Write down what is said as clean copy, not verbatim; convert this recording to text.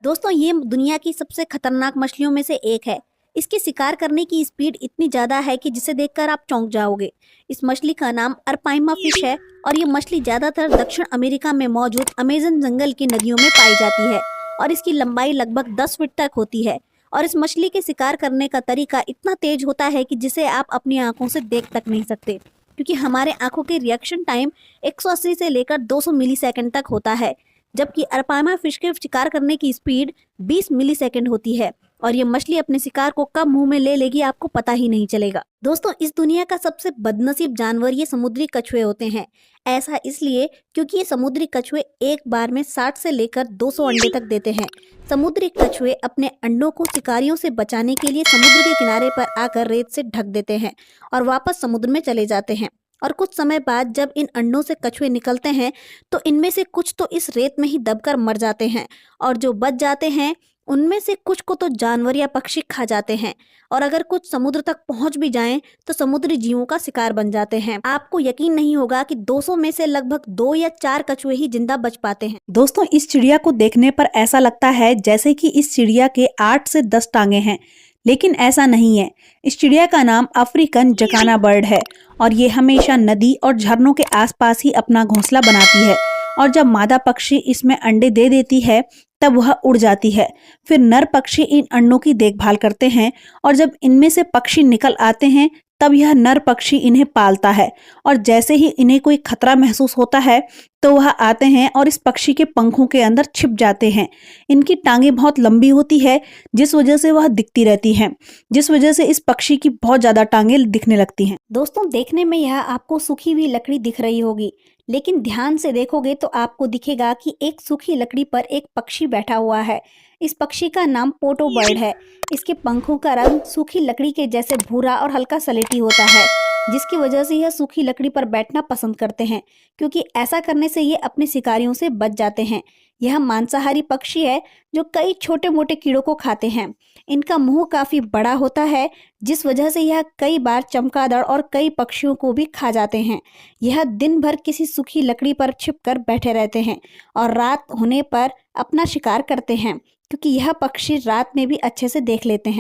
दोस्तों ये दुनिया की सबसे खतरनाक मछलियों में से एक है। इसके शिकार करने की स्पीड इतनी ज्यादा है कि जिसे देखकर आप चौंक जाओगे। इस मछली का नाम अरपाइमा फिश है और ये मछली ज्यादातर दक्षिण अमेरिका में मौजूद अमेजन जंगल की नदियों में पाई जाती है और इसकी लंबाई लगभग 10 फीट तक होती है। और इस मछली के शिकार करने का तरीका इतना तेज होता है कि जिसे आप अपनी आंखों से देख तक नहीं सकते, क्योंकि हमारे आंखों के रिएक्शन टाइम 180 से लेकर 200 मिलीसेकंड तक होता है, जबकि अरपामा फिश के शिकार करने की स्पीड 20 मिलीसेकंड होती है और ये मछली अपने शिकार को कब मुंह में ले लेगी आपको पता ही नहीं चलेगा। दोस्तों इस दुनिया का सबसे बदनसीब जानवर ये समुद्री कछुए होते हैं। ऐसा इसलिए क्योंकि ये समुद्री कछुए एक बार में 60 से लेकर 200 अंडे तक देते हैं। समुद्री कछुए अपने अंडों को शिकारियों से बचाने के लिए समुद्र के किनारे पर आकर रेत से ढक देते हैं और वापस समुद्र में चले जाते हैं। और कुछ समय बाद जब इन अंडों से कछुए निकलते हैं तो इनमें से कुछ तो इस रेत में ही दबकर मर जाते हैं और जो बच जाते हैं उनमें से कुछ को तो जानवर या पक्षी खा जाते हैं और अगर कुछ समुद्र तक पहुंच भी जाएं तो समुद्री जीवों का शिकार बन जाते हैं। आपको यकीन नहीं होगा कि 200 में से लगभग 2 या 4 कछुए ही जिंदा बच पाते हैं। दोस्तों इस चिड़िया को देखने पर ऐसा लगता है जैसे कि इस चिड़िया के 8 से 10 टांगे हैं, लेकिन ऐसा नहीं है। इस चिड़िया का नाम अफ्रीकन जकाना बर्ड है और ये हमेशा नदी और झरनों के आसपास ही अपना घोंसला बनाती है और जब मादा पक्षी इसमें अंडे दे देती है तब वह उड़ जाती है। फिर नर पक्षी इन अंडों की देखभाल करते हैं और जब इनमें से पक्षी निकल आते हैं तब यह नर पक्षी इन्हें पालता है और जैसे ही इन्हें कोई खतरा महसूस होता है तो वह आते हैं और इस पक्षी के पंखों के अंदर छिप जाते हैं। इनकी टांगें बहुत लंबी होती है जिस वजह से वह दिखती रहती हैं, जिस वजह से इस पक्षी की बहुत ज्यादा टांगें दिखने लगती हैं। दोस्तों देखने में यह आपको सूखी हुई लकड़ी दिख रही होगी, लेकिन ध्यान से देखोगे तो आपको दिखेगा कि एक सूखी लकड़ी पर एक पक्षी बैठा हुआ है। इस पक्षी का नाम पोटो बर्ड है। इसके पंखों का रंग सूखी लकड़ी के जैसे भूरा और हल्का सलेटी होता है, जिसकी वजह से यह सूखी लकड़ी पर बैठना पसंद करते हैं, क्योंकि ऐसा करने से ये अपने शिकारियों से बच जाते हैं। यह मांसाहारी पक्षी है जो कई छोटे मोटे कीड़ों को खाते हैं। इनका मुंह काफी बड़ा होता है, जिस वजह से यह कई बार चमगादड़ और कई पक्षियों को भी खा जाते हैं। यह दिन भर किसी सूखी लकड़ी पर छिपकर बैठे रहते हैं और रात होने पर अपना शिकार करते हैं, क्योंकि यह पक्षी रात में भी अच्छे से देख लेते हैं।